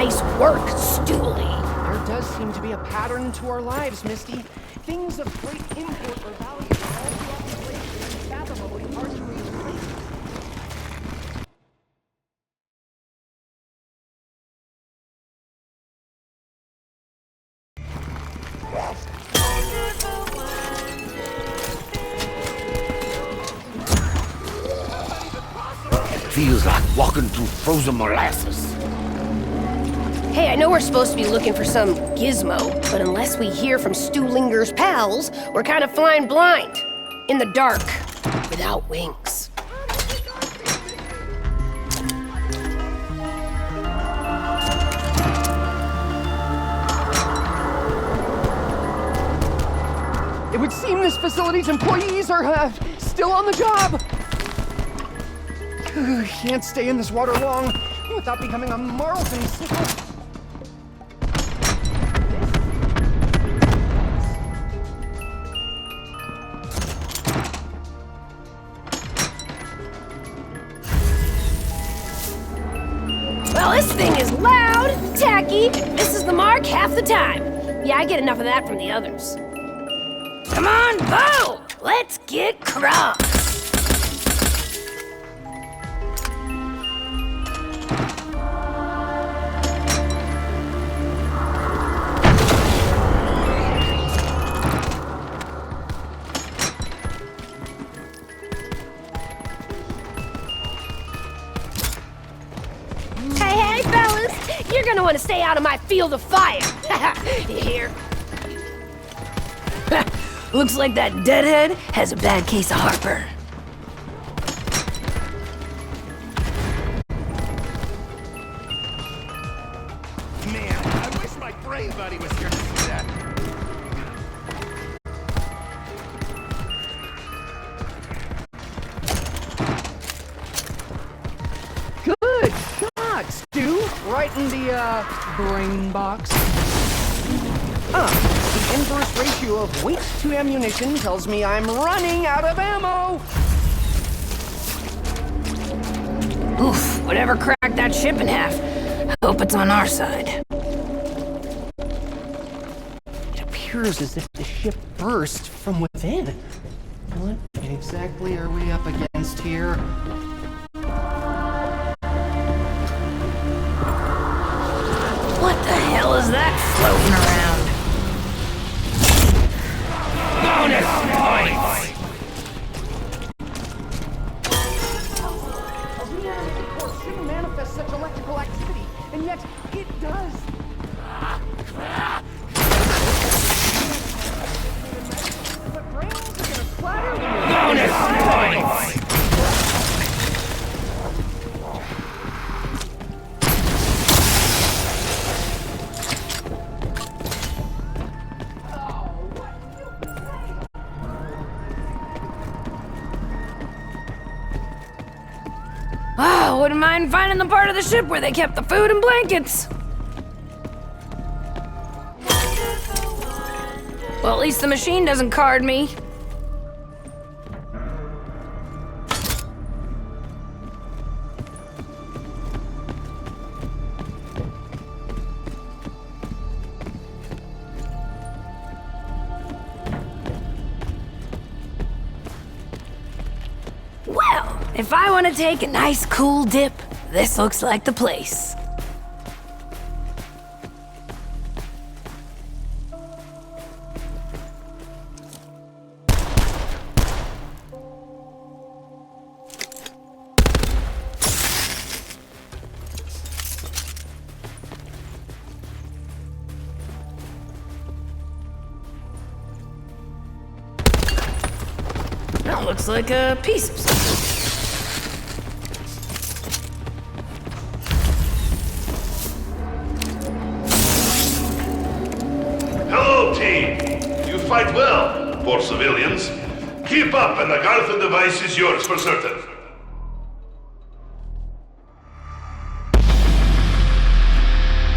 Nice work, Stooley. There does seem to be a pattern to our lives, Misty. Things of great import or value are all throughout the place and unfathomably hard to replace. Feels like walking through frozen molasses. Hey, I know we're supposed to be looking for some gizmo, but unless we hear from Stuhlinger's pals, we're kind of flying blind. In the dark, without wings. It would seem this facility's employees are, still on the job. Can't stay in this water long without becoming a Marlton sickle. Well, this thing is loud, tacky, misses the mark half the time. Yeah, I get enough of that from the others. Come on, Bo! Let's get crunk! Hey, fellas! You're gonna want to stay out of my field of fire! You hear? Looks like that deadhead has a bad case of heartburn. Man, I wish my brain buddy was here to see that. Good shot, Stu. Right in the, brain box. The inverse ratio of weight to ammunition tells me I'm running out of ammo. Oof, whatever cracked that ship in half. Hope it's on our side. It appears as if the ship burst from within. What exactly are we up against here? What the hell is that floating around? Bonus points! A reanimated corpse shouldn't manifest such electrical activity, and yet it does. But brains are gonna splatter the Bonus points! Oh, wouldn't mind finding the part of the ship where they kept the food and blankets. Well, at least the machine doesn't card me. Well, if I want to take a nice cool dip, this looks like the place. That looks like a piece of something. Hello, team. You fight well, poor civilians. Keep up, and the Garthan device is yours for certain.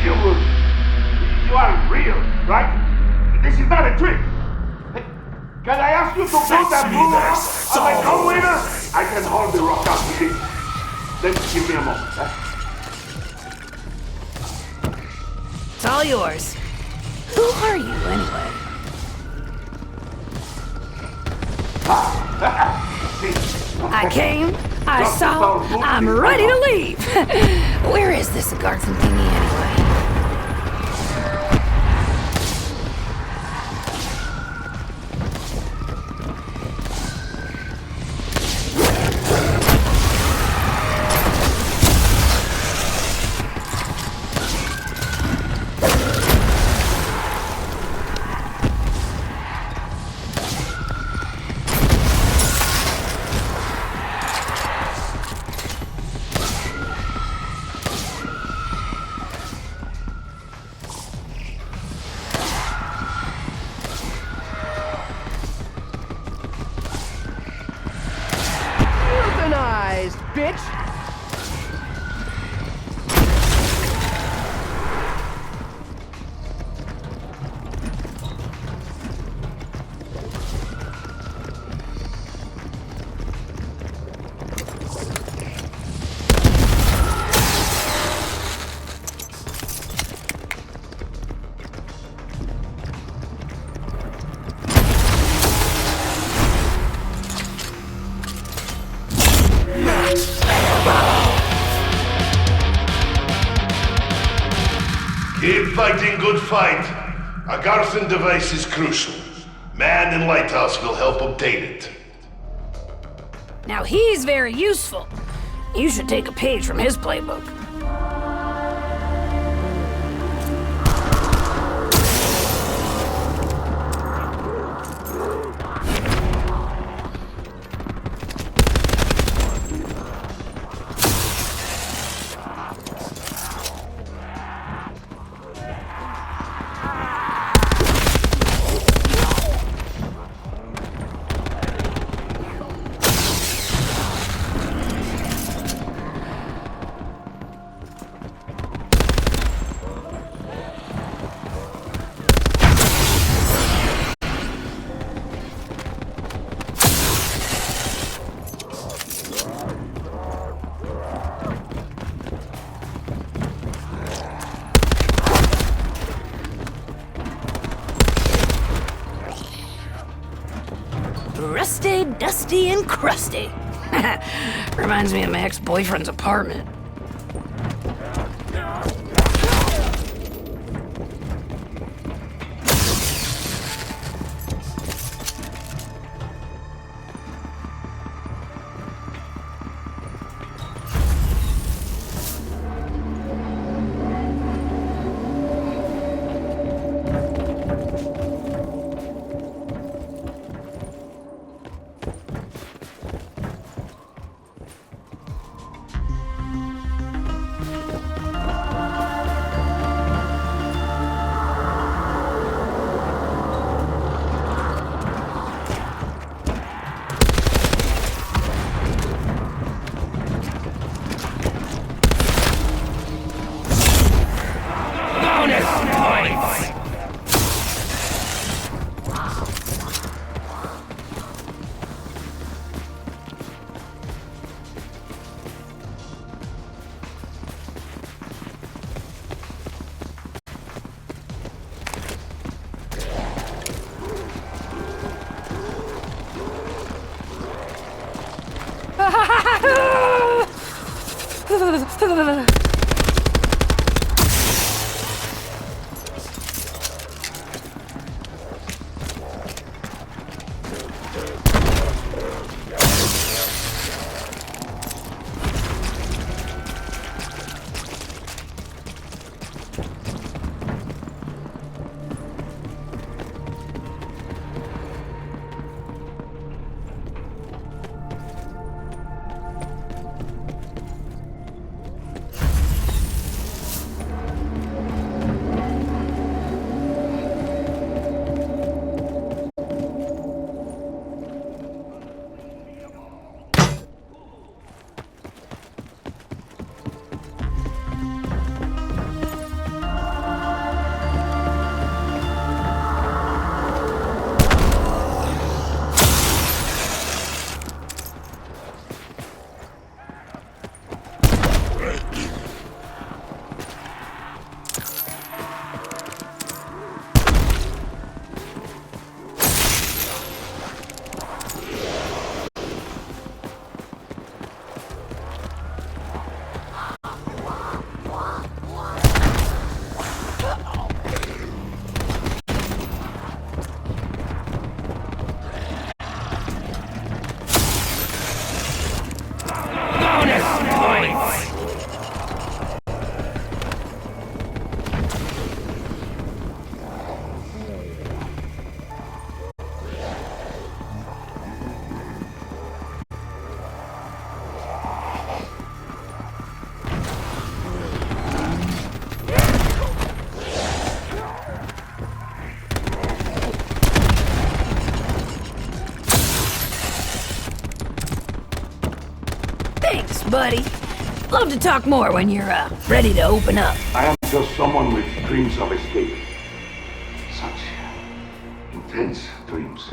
You are real, right? This is not a trick. Can I ask you to put that blue on my drum waiter? I can hardly rock out with it. Then give me a moment. all yours. Who are you, anyway? I came, I saw, I'm ready to leave. Where is this Garthen thingy, anyway? Euthanized, bitch! Keep fighting good fight. A Garthen device is crucial. Man in Lighthouse will help obtain it. Now he's very useful. You should take a page from his playbook. Rusty, dusty, and crusty. Reminds me of my ex-boyfriend's apartment. buddy. Love to talk more when you're, ready to open up. I am just someone with dreams of escape. Such intense dreams.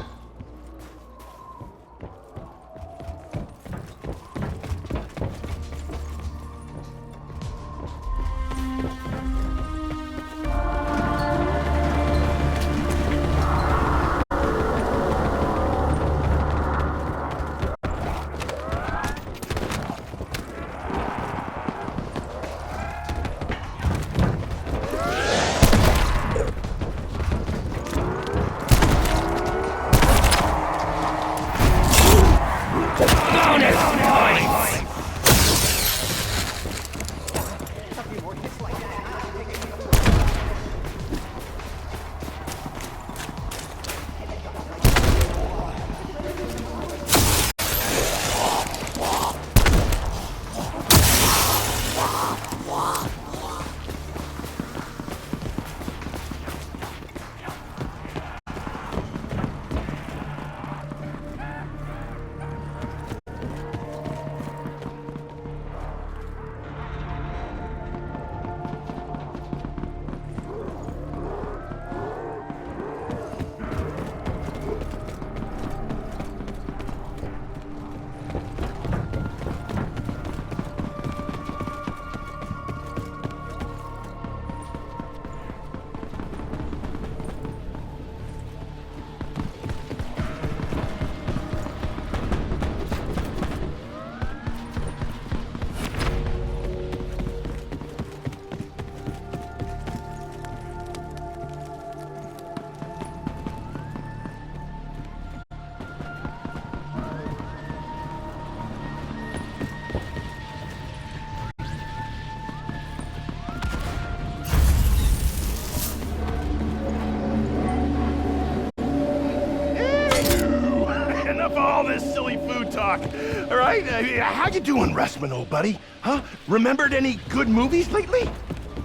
All right, how you doing, Restman, old buddy? Huh? Remembered any good movies lately?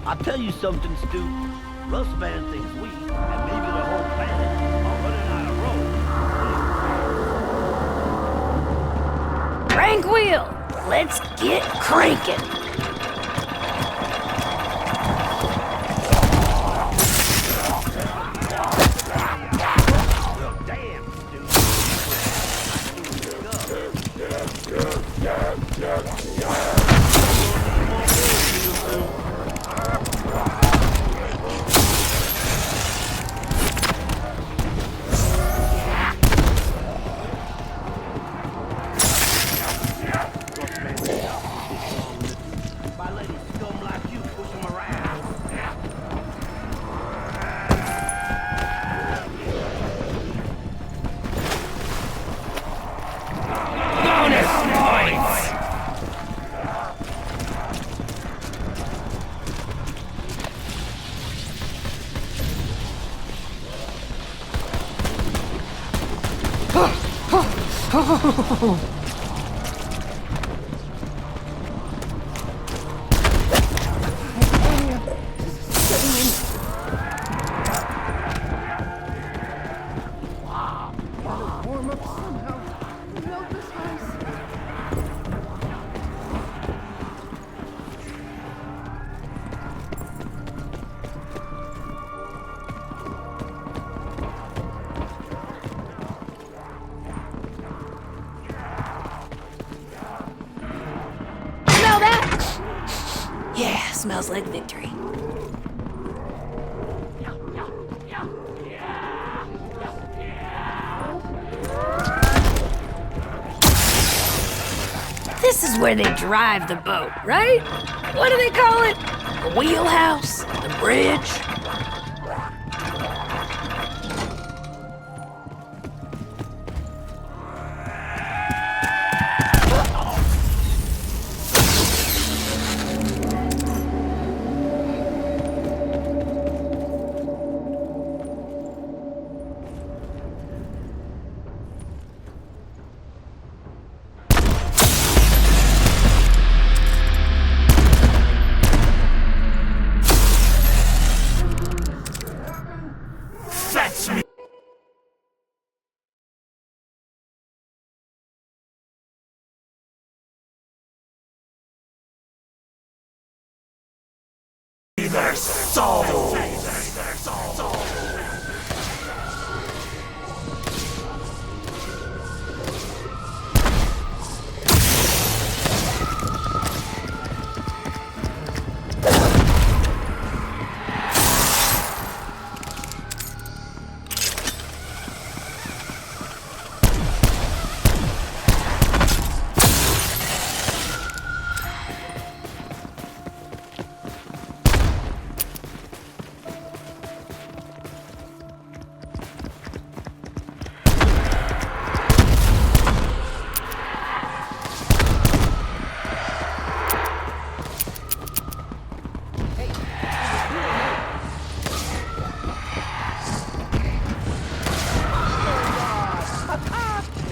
I'll tell you something, Stu. Russ man thinks we, and maybe the whole planet, are running out of road. Crank wheel! Let's get cranking! Smells like victory. This is where they drive the boat, right? What do they call it? The wheelhouse? The bridge?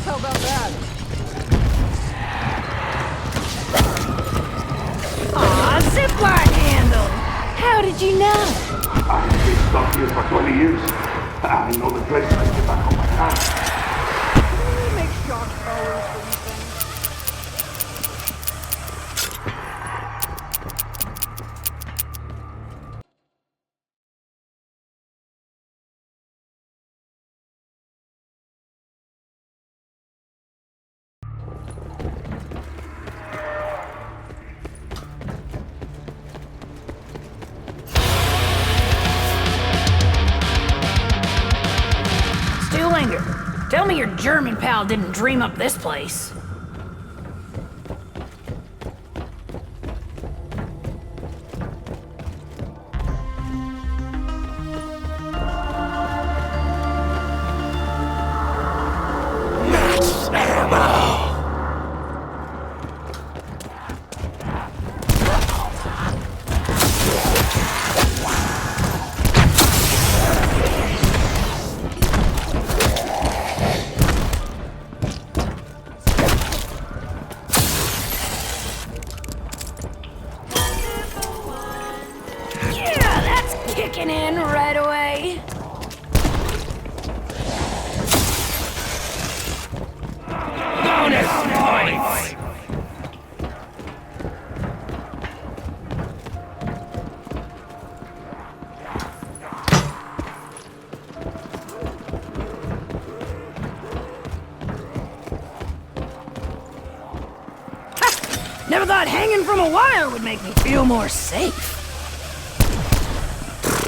How about that? Aw, zipline handle! How did you know? I've been stuck here for 20 years. I know the place like the back of my hand. Can we make shock throwers for these things? Stuhlinger, tell me your German pal didn't dream up this place. Yeah, that's kicking in right away. Bonus points! Never thought hanging from a wire would make me feel more safe.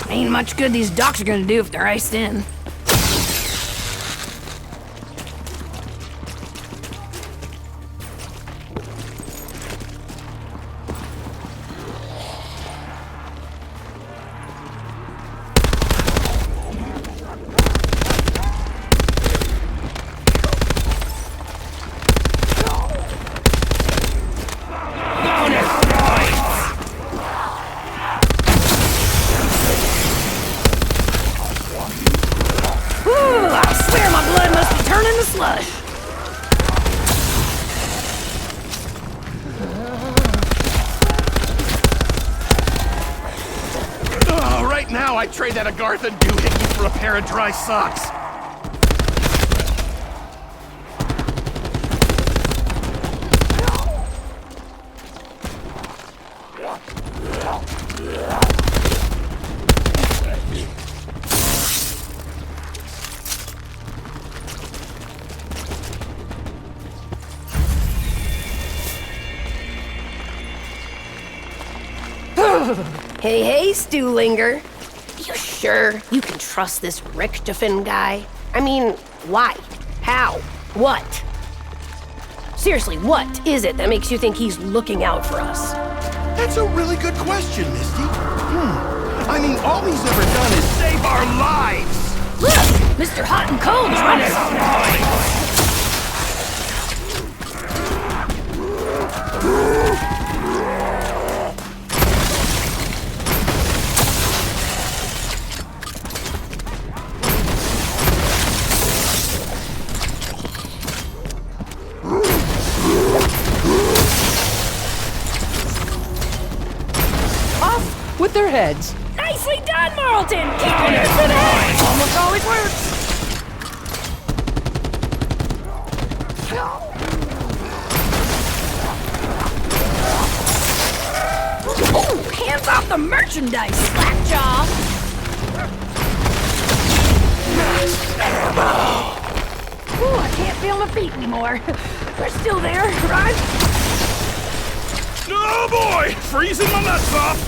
Ain't much good these docks are gonna do if they're iced in. I swear my blood must be turning to slush. Oh, right now I'd trade that Agartha doohickey for a pair of dry socks. Hey, hey, Stuhlinger. You sure you can trust this Richthofen guy? I mean, why? How? What? Seriously, what is it that makes you think he's looking out for us? That's a really good question, Misty. I mean, all he's ever done is save our lives! Look! Mr. Hot and Cold's running! Off with their heads. Nicely done, Marlton! Keeping it for the head! Almost always works! Ooh, Hands off the merchandise, slackjaw! Ooh, I can't feel my feet anymore. They're still there, right? Oh boy! Freezing my nuts off!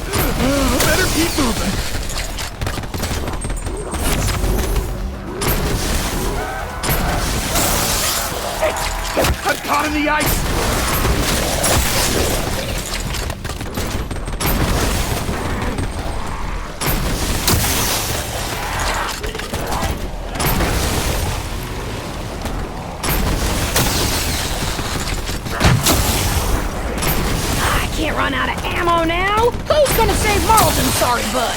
Better keep moving. I'm caught in the ice! Can't run out of ammo now? Who's gonna save Marlton, sorry bud?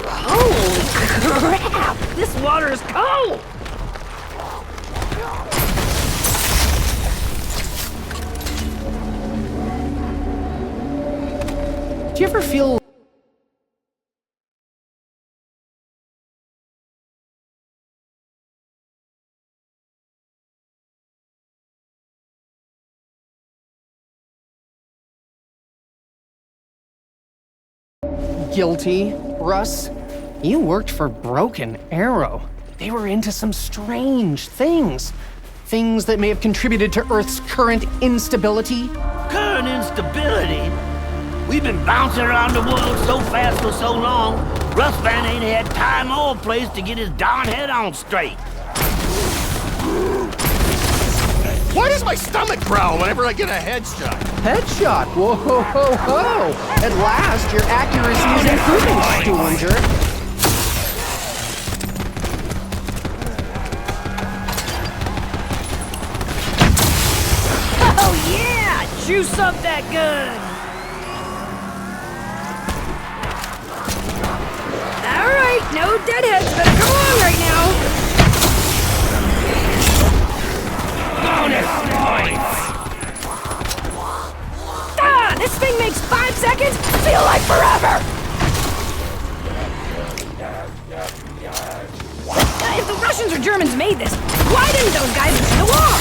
Holy crap! This water is cold! Do you ever feel guilty, Russ? You worked for Broken Arrow. They were into some strange things. Things that may have contributed to Earth's current instability. Current instability? We've been bouncing around the world so fast for so long, Russ Van ain't had time or place to get his darn head on straight. Why does my stomach growl whenever I get a headshot? Headshot! Whoa, ho, ho, ho! At last, your accuracy is improving, Stuhlinger. Oh yeah! Juice up that gun! Alright, no deadheads better come along right now! Bonus points! Ah! This thing makes 5 seconds feel like forever! If the Russians or Germans made this, why didn't those guys win the war?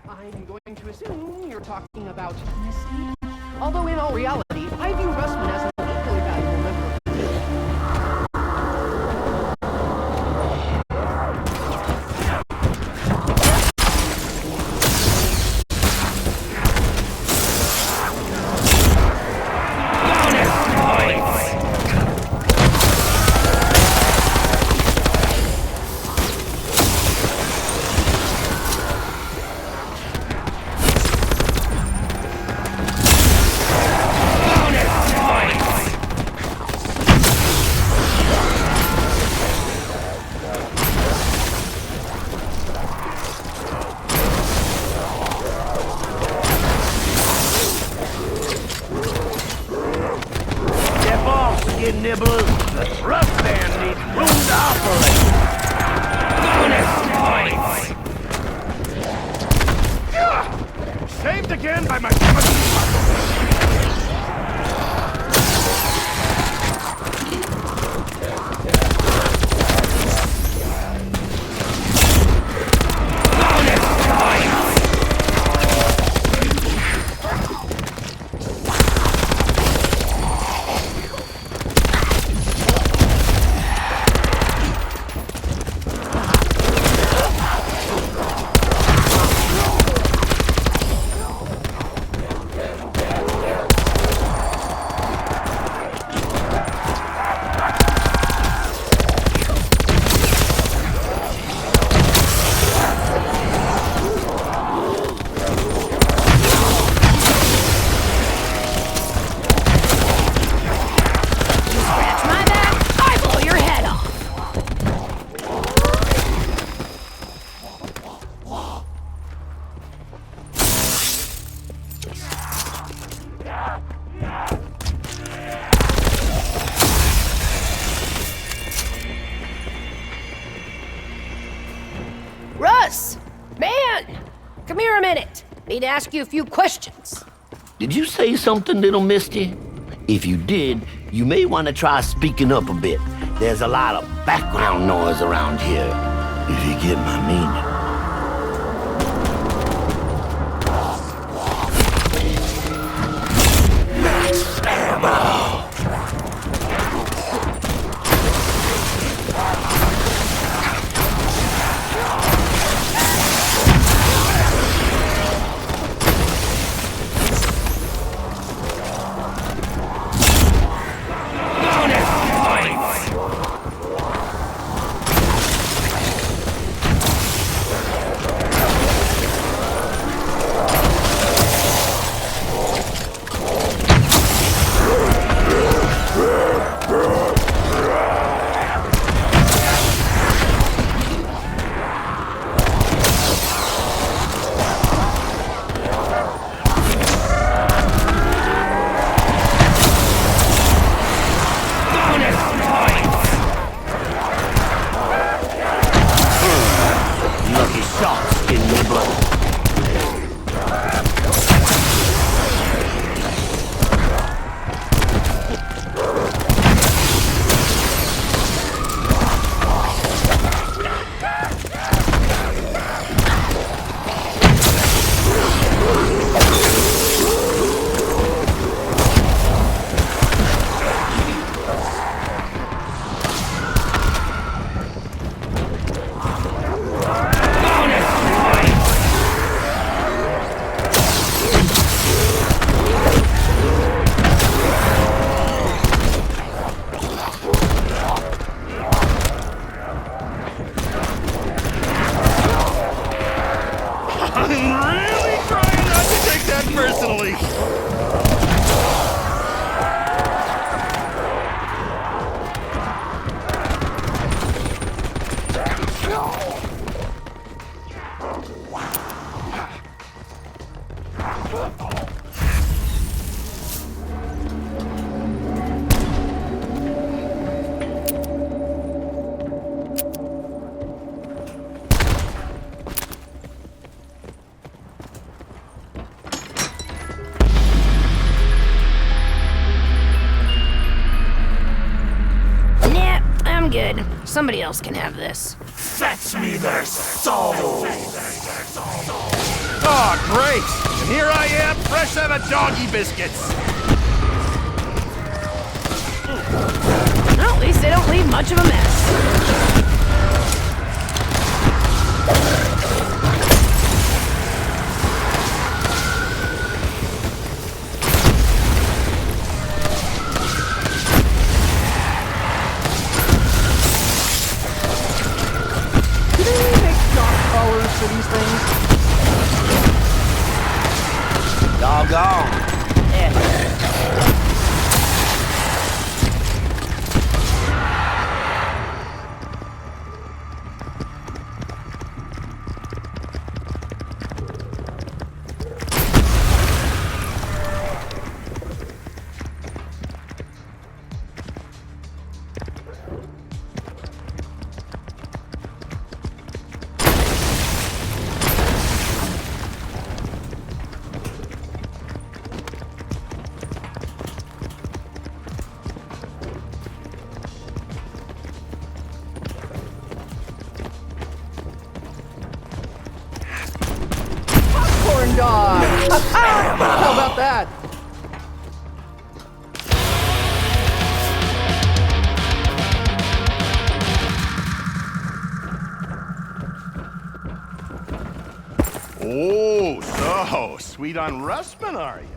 I'm going to assume you're talking about Misty. Although in all reality, I view Russman as an equally valuable member of the team. Nibblers, the Russ Band needs room to operate. Bonus points! Saved again by my... minute. Need to ask you a few questions. Did you say something, little mister? If you did, you may want to try speaking up a bit. There's a lot of background noise around here, if you get my meaning. Max ammo! I'm good. Somebody else can have this. Fetch me their souls! Oh, great! And here I am, fresh out of doggy biscuits! Well, at least they don't leave much of a mess. For these things? Doggone. Corn dog! How about that? Oh, so sweet on Russman, are you?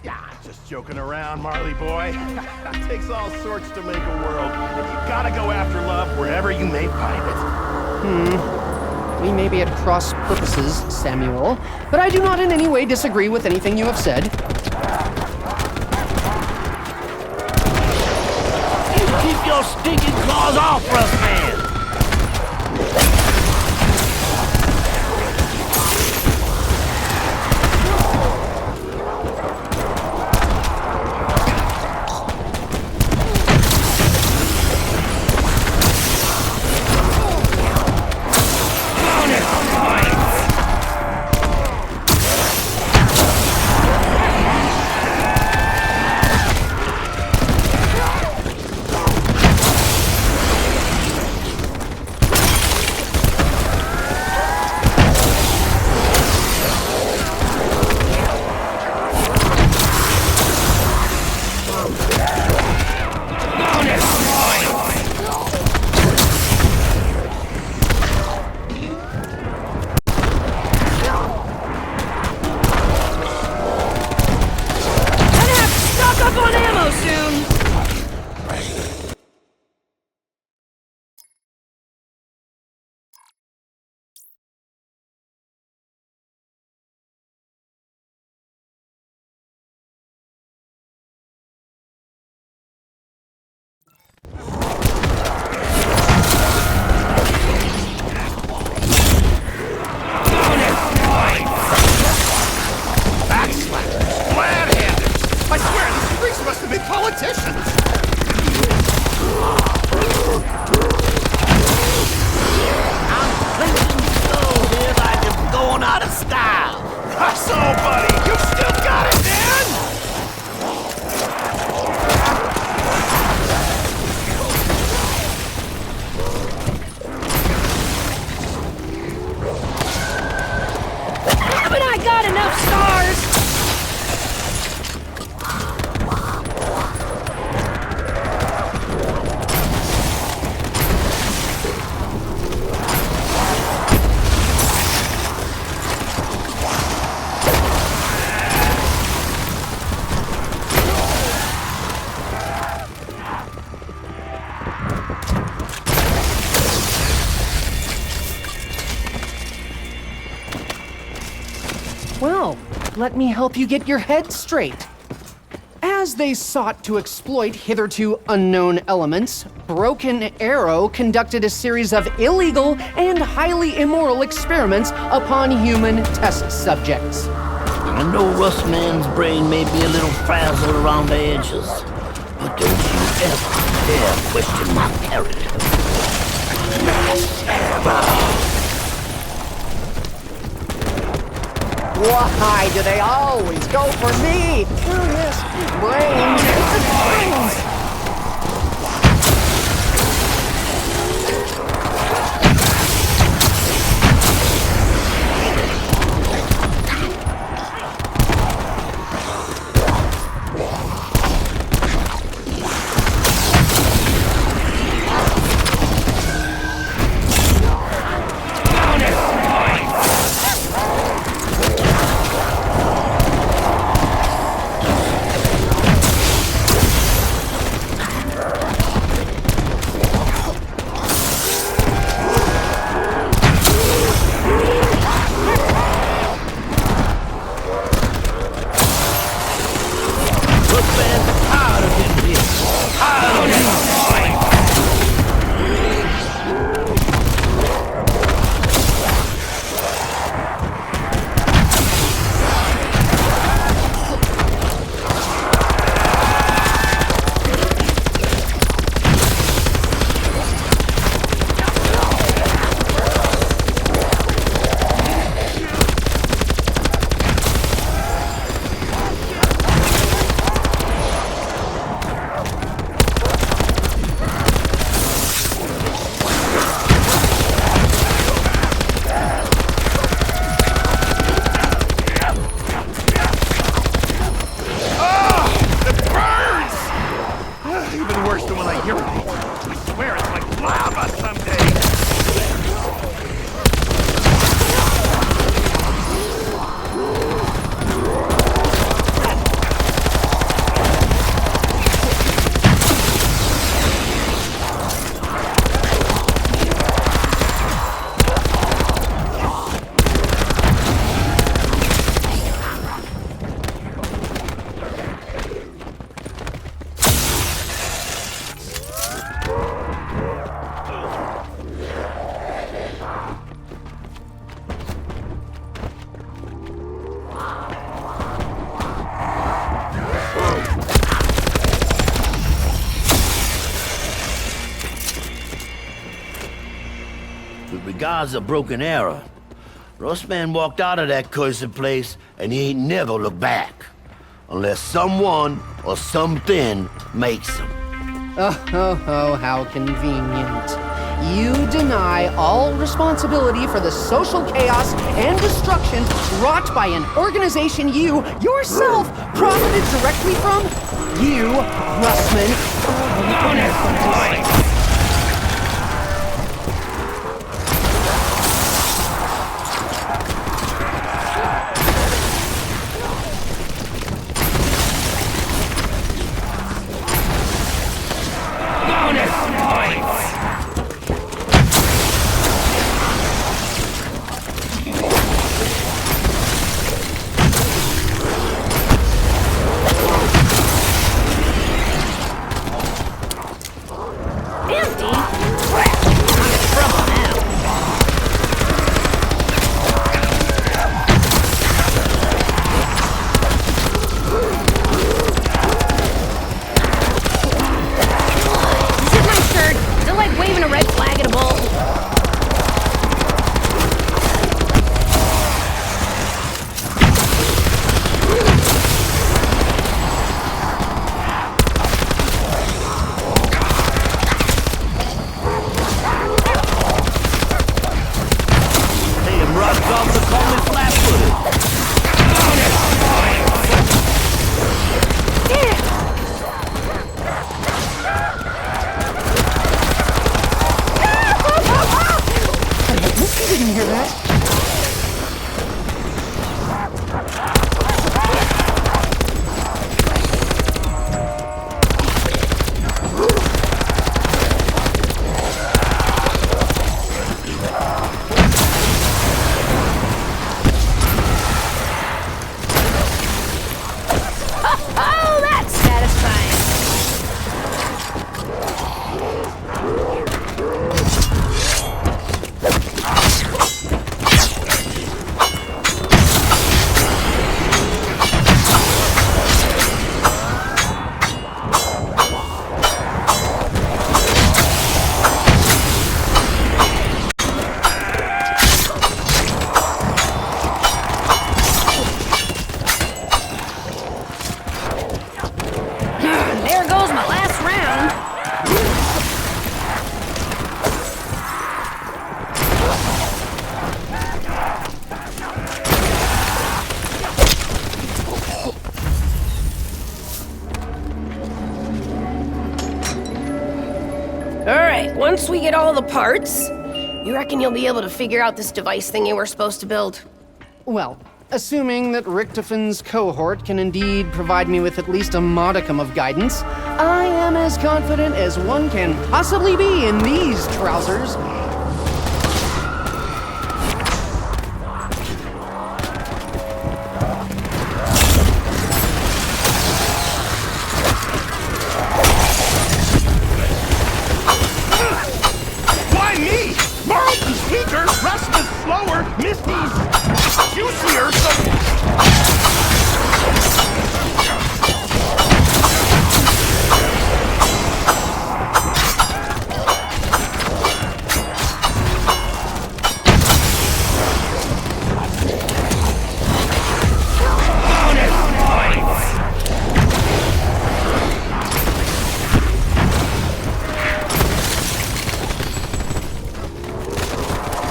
Yeah, just joking around, Marley boy. It takes all sorts to make a world, and you gotta go after love wherever you may find it. We may be at cross purposes, Samuel, but I do not in any way disagree with anything you have said. You keep your stinking claws off us, man! let me help you get your head straight. As they sought to exploit hitherto unknown elements, Broken Arrow conducted a series of illegal and highly immoral experiments upon human test subjects. I know Rustman's brain may be a little frazzled around the edges, but don't you ever dare question my character. Why do they always go for me? Curious brains. With regards to Broken Arrow, Rustman walked out of that cursed place and he ain't never looked back. Unless someone or something makes him. Oh, how convenient. You deny all responsibility for the social chaos and destruction wrought by an organization you, yourself, profited directly from? You, Rustman. Alright, once we get all the parts, you reckon you'll be able to figure out this device thingy we're supposed to build? Well, assuming that Richtofan's cohort can indeed provide me with at least a modicum of guidance, I am as confident as one can possibly be in these trousers. Why me? Marlton's weaker, Rustman's slower, Misty's juicier, so...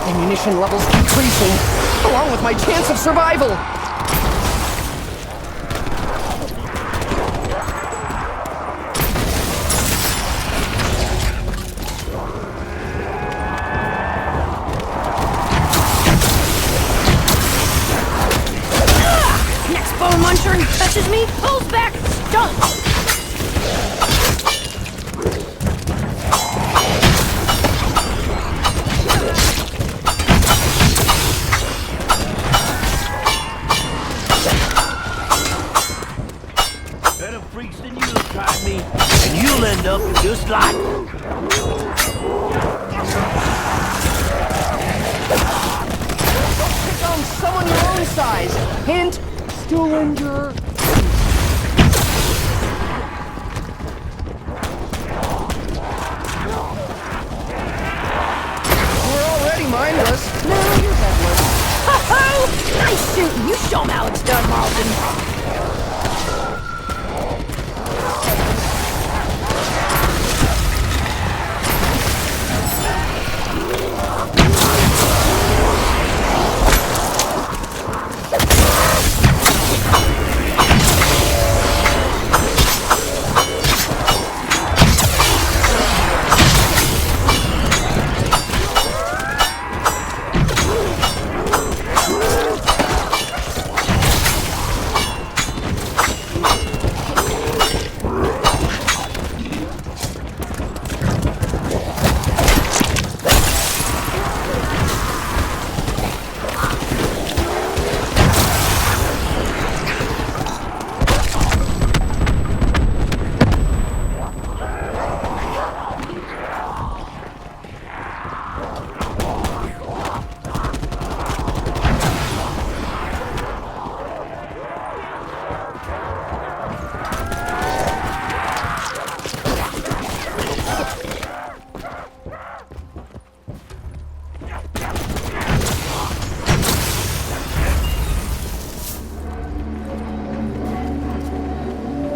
Ammunition levels decreasing, along with my chance of survival. Next bone muncher who touches me pulls back stunts! Better freaks than you tried me, and you'll end up just like them. Pick on someone your own size. Hint, Stillinger. We're already mindless. Now you're headless. Ho-ho! Nice shooting! You show 'em how it's done, Marlton!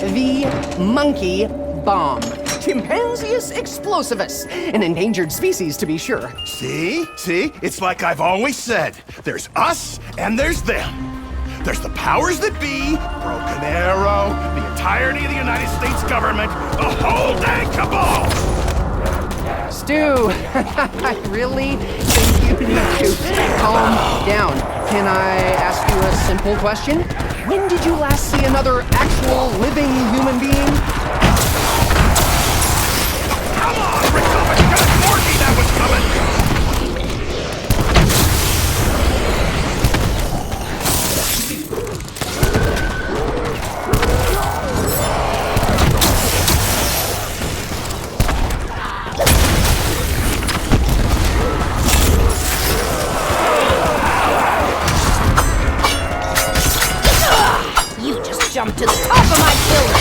The monkey bomb. Chimpanzeus explosivus. An endangered species, to be sure. See? See? It's like I've always said. There's us and there's them. There's the powers that be, Broken Arrow, the entirety of the United States government, the whole dang cabal! Stu, I really think you need to calm down. Can I ask you a simple question? When did you last see another actual living human being? Come on, Rick! You got Morty that was coming! You just jumped to the top of my killer!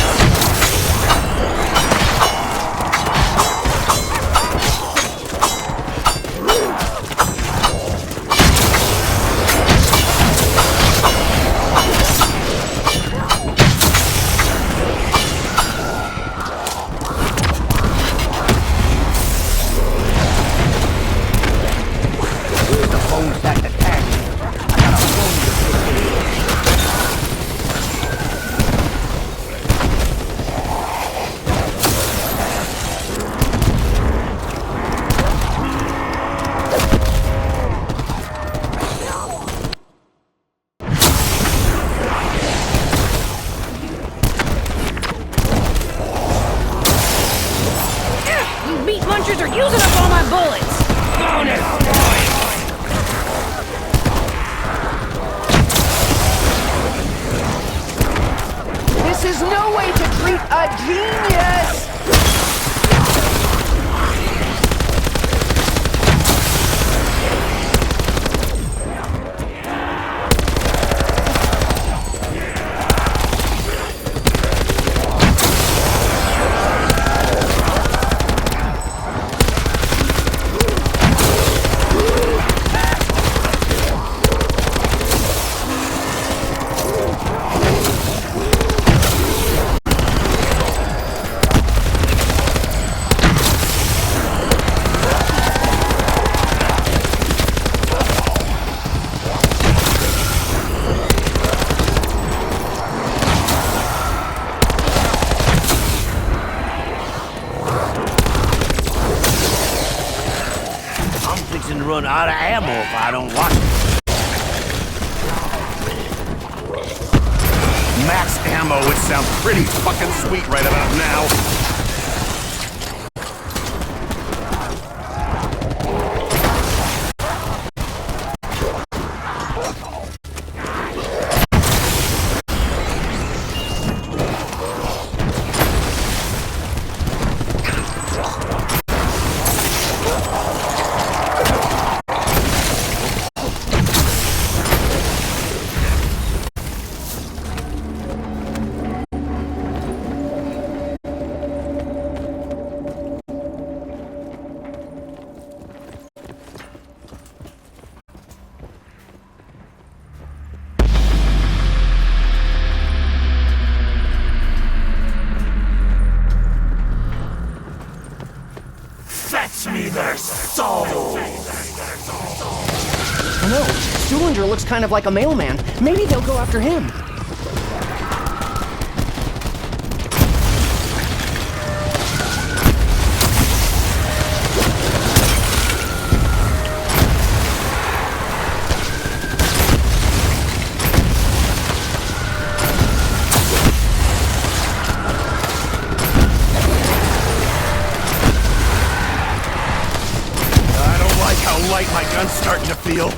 meat munchers are using up all my bullets! Bonus points! This is no way to treat a genius! To run out of ammo if I don't watch it. Max ammo would sound pretty fucking sweet right about now. Fetch me their souls! No, Zoolander looks kind of like a mailman. Maybe they'll go after him. Light my gun's starting to feel.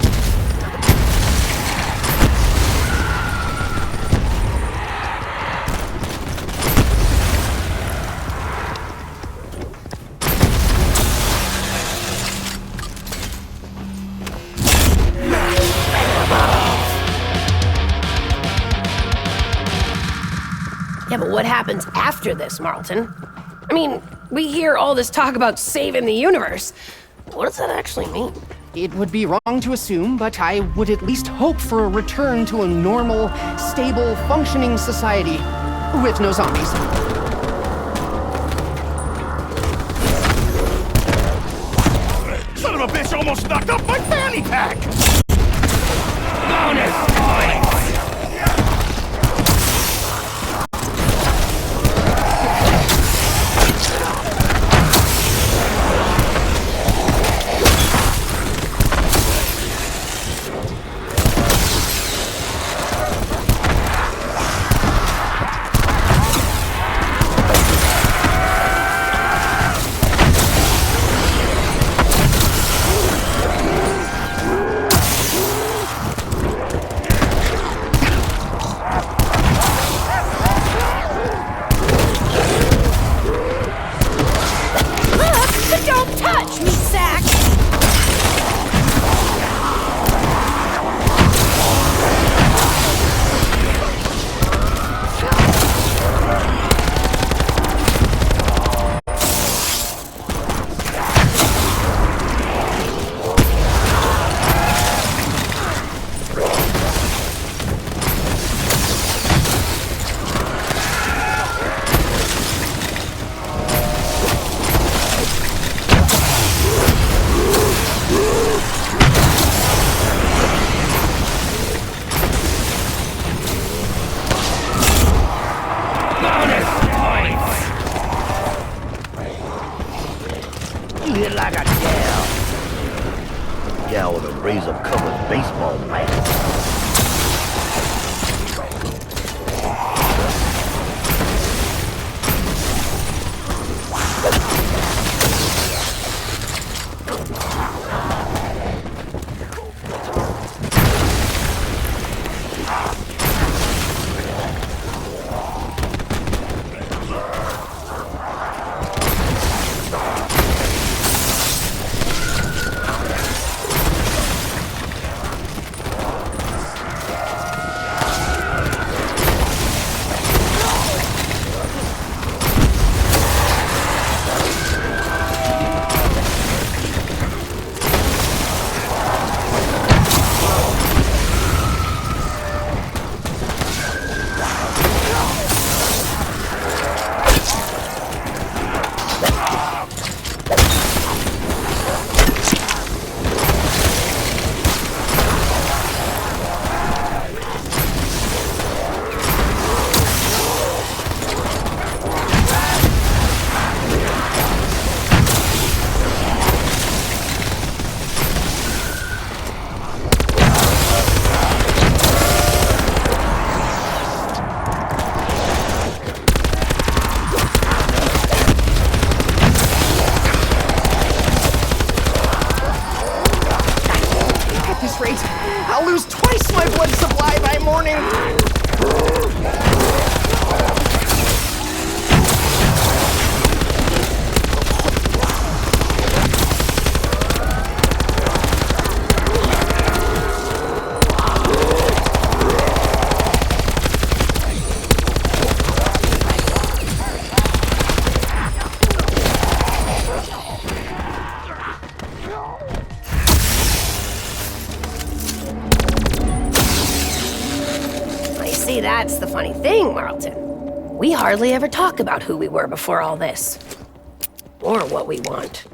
Yeah, but what happens after this, Marlton? I mean, we hear all this talk about saving the universe. What does that actually mean? It would be wrong to assume, but I would at least hope for a return to a normal, stable, functioning society with no zombies. Son of a bitch almost knocked off my fanny pack! Bonus points! Hit like a gal. Gal with a razor-covered baseball bat. See, that's the funny thing, Marlton. We hardly ever talk about who we were before all this. Or what we want.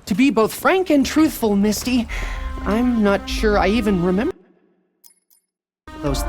To be both frank and truthful, Misty, I'm not sure I even remember those